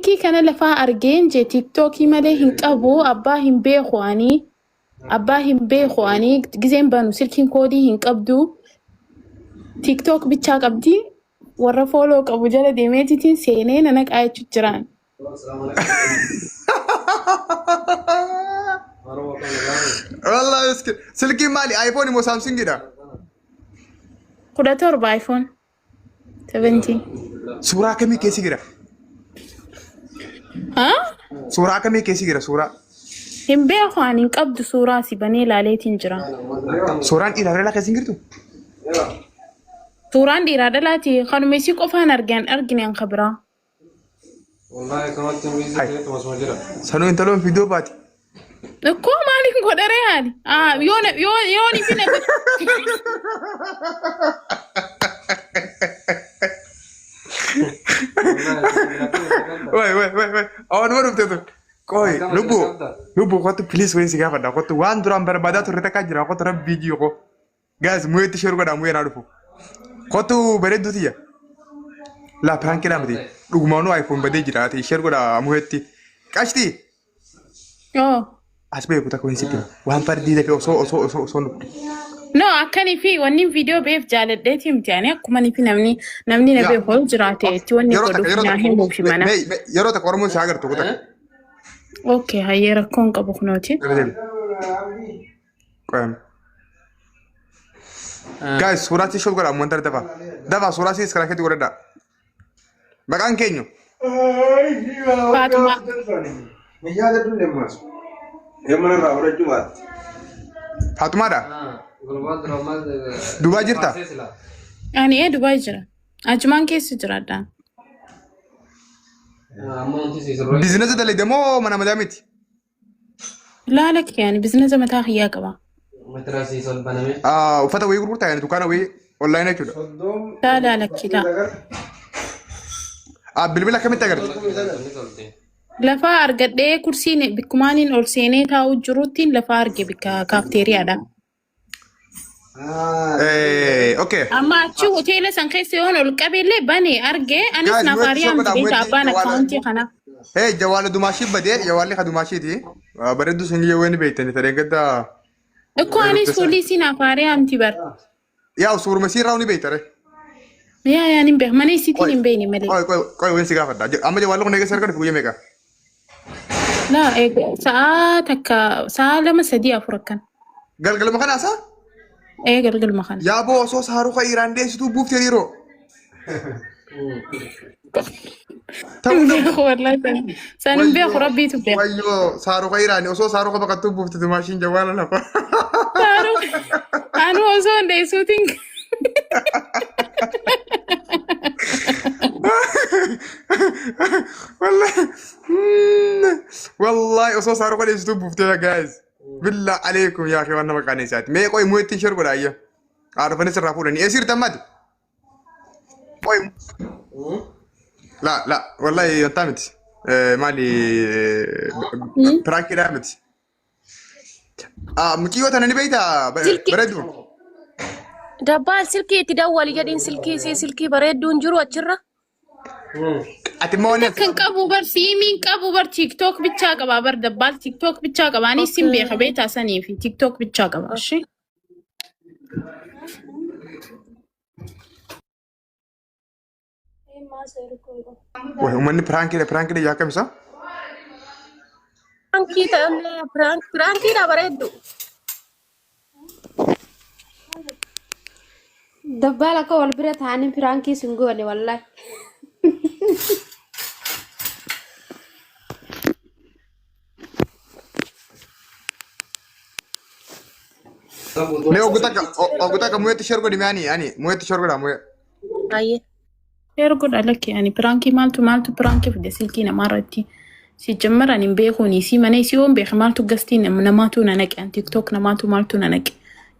silkii kana lafaa argeen je tiktokii malee hin qabu abbaa hin beeku ani gizeen banu silkiin koodii hin qabdu tiktok bichaa qabdi warra follow qabu jala deemeetitiin seenee nana qaayachuu jiraan. والله اسكت سلكي مالي ايفون مو سامسونج ده كده تربى ايفون 17 صورة كمي كيسي كده ها صورة كمي كيسي كده صورة هم بيخو عن قبض صورة سيباني لاليتين جرا صورة إلى رلا كيسي كده صورة دي رادلاتي خانو ميسيك أفان أرجان خبرة والله كمان تميزي كده تمسمع جرا سنو انت لون فيديو باتي نكو مالك قدري هذه يوني فينا وي أول مرة بتدور كوي لبو قطع بليس وين سيجا فدا قطع وان درام بربادات ورتكا جرا قطع رب فيديو كو guys موي تشير قدام موي نعرفه قطع بريدو تيا لا بان كلام بدي لقمانو ايفون بدي جرا تشير قدام موي تي كاشتي أسبوع كنت أكون سكين وهم فردي ذاك أو no أكني في ونين فيديو بيف جالد ديتي متعني أكمل في نمني نبي هول جراتي توني كلو ناهم وفي منا يا روتا كورمون ساعر تقولك أوكي هاي ركون كابوك نوتي كم guys سوراتي شو كلام منتر دفع سوراتي سكراكتي وردا مكان كينيو فاطمة فاطمة دا دبي جرتا يعني إيه دبي جرا أجمان كيس جرا دا بيزنس ده اللي دمو منا مدامتي لا لك يعني بزنس متى خيا كبا وفتا وي غرورتا يعني دكانه وي اونلاين كده لا لك لا بالبلا كم تقدر لفا أرجع كرسي بكمانين أول سنة تاو جروتين لفا أرجع بكافتيريا دا اوكي أما شو هوتيل سانكيسيون القبيلة بني أرجع أنا سنافاريا مدري أبانا كاونتي خنا جوال دوماشي بدي جوالي خدوماشي دي بردو سنجي وين بيتني ترى كده أكو أنا سولي سنافاريا أنتي بر يا صور مسير راوني بيتره يا يعني به ماني سيتي نبيني ملي كوي وين سيجا فدا أما جوالو كنا كسر كده فوجي ميكا لا ساعة لما سدي أفركن قال مكان أسا قال مكان يا بو صوص هاروخا إيران دي ستو بوف تيرو والله سان بيخ ربي تبيخ ايوه صاروخ إيراني وصوص هاروخا بقى تو بوف تماشين جوالا لا صاروخ أنا وصون دي سوتينج والله وصوص هاروخا دي ستو بوف تيرو جايز بالله عليكم يا أخي وانا مكاني ساعات ما يقوي مويتين شرب ولا أيه عارفني سرافورني يصير تمادي قوي لا والله ينتمت مالي براكي رامت مكيوة أنا بيتا بردو دبال سلكي تدول جدين سلكي بردون جرو أتشرة أتمنى كن كابو بر سيمين كابو بر تيك توك بتشاقة بابر دبال تيك توك بتشاقة باني سيم بيخ بيتا سني في تيك توك بتشاقة باشي ومن برانكي يا كم سا برانكي دا بردو دبالك والبرت عني برانكي سنقولي والله ليه أقولك مويه تشرب دي يعني مويه تشرب ده مويه أيه يرقد عليك يعني برانكي مالتو برانكي في دسيلكينا مرتي سيجمر أن بيخوني سي مني سيوم بيخ مالتو قستين نماتو ننك يعني تيك توك نماتو مالتو ننك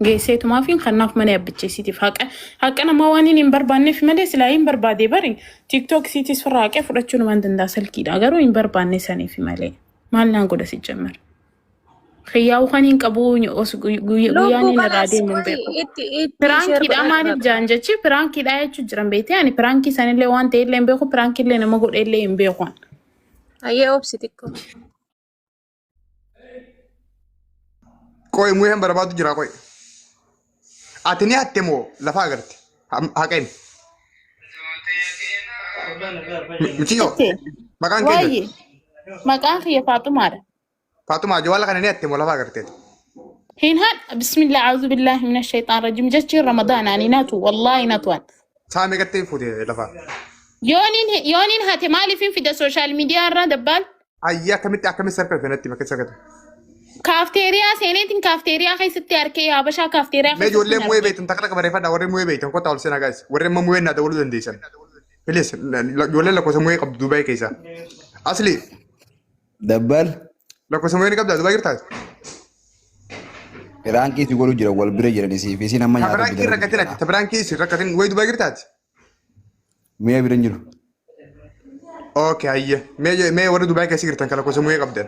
جيسيتو ما فين خناف مني أبتشي سيتي فاك أنا ما واني نمبرباني في مدي سلاين بربادي بري تيك توك سيتي سفراك فرتشو نمان دنداسل كيدا أغارو نمبرباني ساني في مالي مالنا نقول سيجمر خياو خانين كابوني أوس غياني نرادي من بيكو برانكي دا ماني بجانجة برانكي دا يجو جرم بيتي يعني برانكي ساني اللي وان تير لين بيكو برانكي اللي نمغول اللي ينبيكوان Ayyee obsitikkoo. Qoy muheen barbaadu jira qoy. Ati ni hatte moo lafa agarte? Haqeen. Miciyoo. Ate Maqaan keenya. waaye maqaan kiyya Faaxumaadha. Faatumaa jawala kana ni hatte moo lafa agarteeti? Hin haan bismillah a'uudhu billahi minash shaytaan rajim jechi Ramadaan ani natu wallahi natuan. Saamee gattee fuutee lafa. Yooniin hate maaliifin fida sooshaal miidiyaa irraa dabbal? Ayyaa akkamitti sarka fenatti bakka sagatu. Kaafteeriyaa seeneetiin kaafteeriyaa keessatti harkee Habashaa kaafteeriyaa Mee ijoollee muhee beektan takka takka bareeffadha warri muhee beektan kottaa ol seenaa gaas warri amma muhee naa dabaluu dandeessan. Bilis ijoollee lakkoofsa muhee qabdu Dubaayii keessa. Asli Dabbal lakkoofsa muhee ni qabdaa Dubaayii jirtaas. Iraankii si godhu jira wal bira jiranii fi isin amma nyaata Tabiraankii rakkatin ati tabiraankii si rakkatin wayi Dubaayii jirtaati. mi'a bira hin jiru. Okay ayya mee warri Dubaayii keessa jirtan kan lakkoofsa muhee qabdan.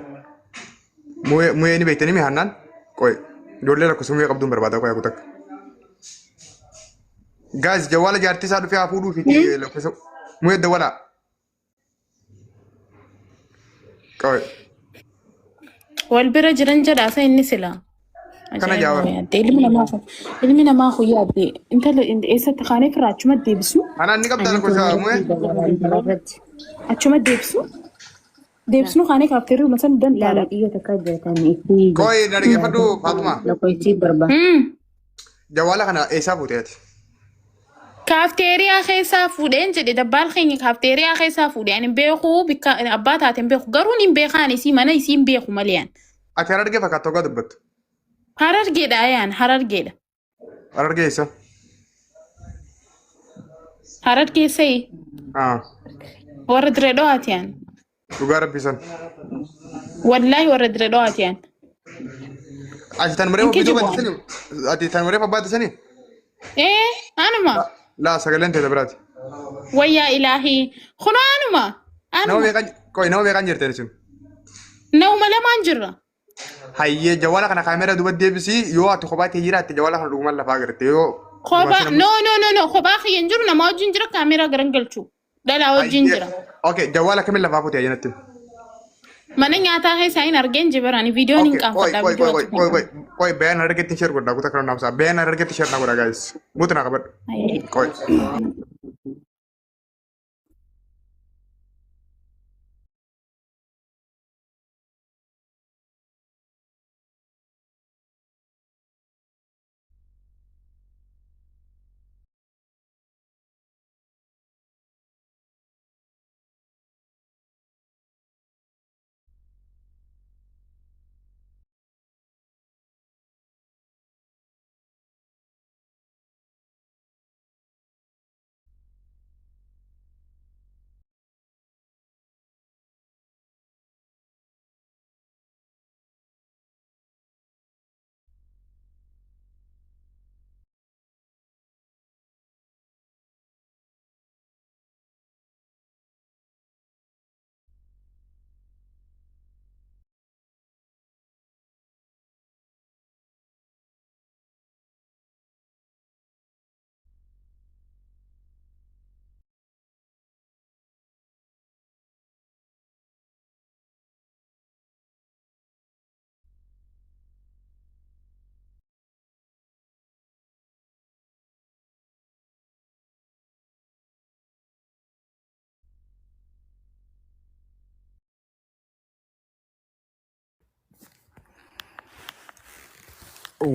Muhee ni beektanii mee hannaan qoy ijoollee lakkoofsa muhee qabduun barbaada qoy akutakka. Gaas jawwaala jaartii isaa dhufee haa fuudhuu fi lakkoofsa muhee dawwalaa. Qoy. Wal bira jiran jedhaasa inni silaa. Kana jaawar. Ilmi namaa guyyaa addee intala eessatti kaanee firaa achuma deebisu. Anaan ni qabdaa lakkoofsa muhee. Achuma deebisu. Deebisnu kaanee kaafteerii masan dandaadha. Qoy na dhaggeeffadhu Faatumaa. Jawwaala kana eessaa fuutee ati? Kaafteeriyaa keessaa fuudheen jedhe dabbaal keenya kaafteeriyaa keessaa fuudhee ani beeku bikka abbaa taateen beeku garuu ni beekaan isii mana isii hin beeku malee. Ati harargee fakkaattu hoggaa dubbattu. Harargeedha ayaan harargeedha. Harargee eessa? Harargeessee warra diree dho'aati yaan. Dhugaa rabbisan. Wallaahi warra diree dho'aati yaan. Ati tan maree ofiituu baattisanii? Ati tan maree baattisanii? Anuma. Laa sagaleen ta'e biraati. Wayyaa ilaahii. Kunoo anuma. Nama beekan jirteen isin. Nama lamaan jirra. Hayyee jawwaala kana kaameraa duba deebisii yoo ati kophaa ta'e jiraatte jawwaala kana dhugumaan lafaa agarte yoo. Kophaa no kophaa kiyya hin jiru nama wajjin jira kaameraa garan galchu. Dhalaa wajjin jira. Okay jawwaala kamiin lafaa fuutee ajjanatti? Mana nyaataa keessaa hin argeen jibarani viidiyoon hin qaanfadha. Qoy bayaan argetti share godhaa kutaa kana naamsaa bayaan argetti share naa godhaa guys. Mutu naa qabadhu. Qoy.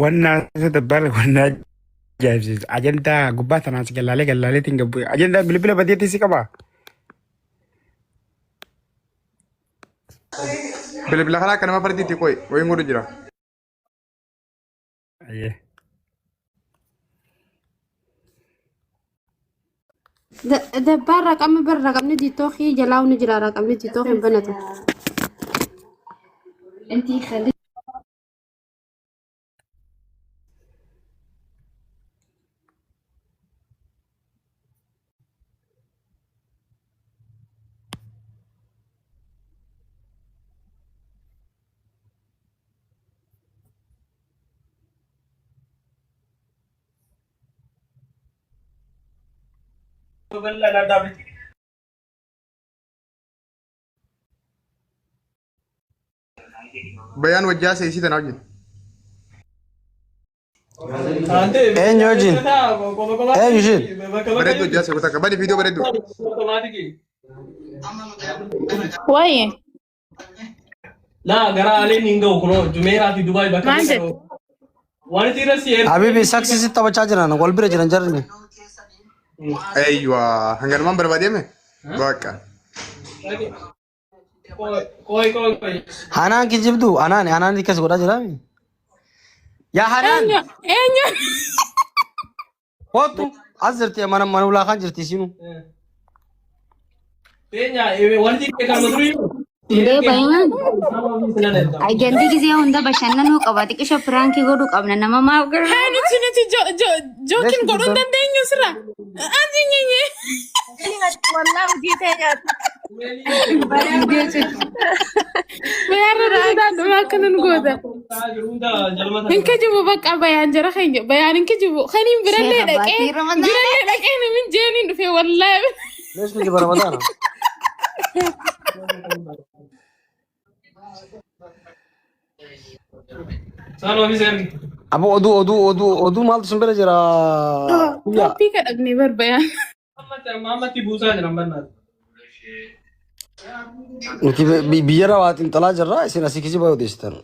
Wannan dabbal wannan jaibsis ajenda gubbata nas gallale tinga bu ajenda bilbila badiyati sikaba Bilbila kana kanama farditi qoy wayi ngodu jira. aye Dabbaan raqamni bar raqamni tiktokii jalaa ni jira raqamni tiktokii hin banatu. bayaan wajjaa seesii tanaa wajjin. Eenyu wajjin? Eenyu isheen? Bareedduu wajjaa seekota akka badi viidiyoo bareedduu. Waa'ee. لا قرا لين ينقو كنو جميرة في دبي بكرة وانا تيرسي Habibi saksi sitta bachaa jiran wal bira jiran jarri. Ayywa hanganumaan barbaadame bakka. كوي Hanaan kijibdu anaan dikas godhaa jiraami. Yaa Hanaan Eenyu. kootu as jirti mana ulaa kan jirti sinu. تينيا وانا تيرسي كم مدري Ndee baay'inaan ajantii gisee hunda bashannanuu qaba xiqqisha firaankii godhuu qabna nama maaf gara Haa nuti jookiin godhuu dandeenyu sira. Ati nyenye. والله وجيت يا Bayaarra raadaan dhumaa kanan gooda. Hinka jibu bakka bayaan jara keenya bayaan hinka jibu kaniin birallee dhaqee namin jeeniin dhufe wallaahi. Lees miti barbaadana. سالو في سيرك Abu oduu maaltu sin bira jira. Toppii kadhabnee bar bayaan. ما تبوسا جنب الناس Nuti biyyara waatiin xalaa jirra isin asii kijiba odeessitan.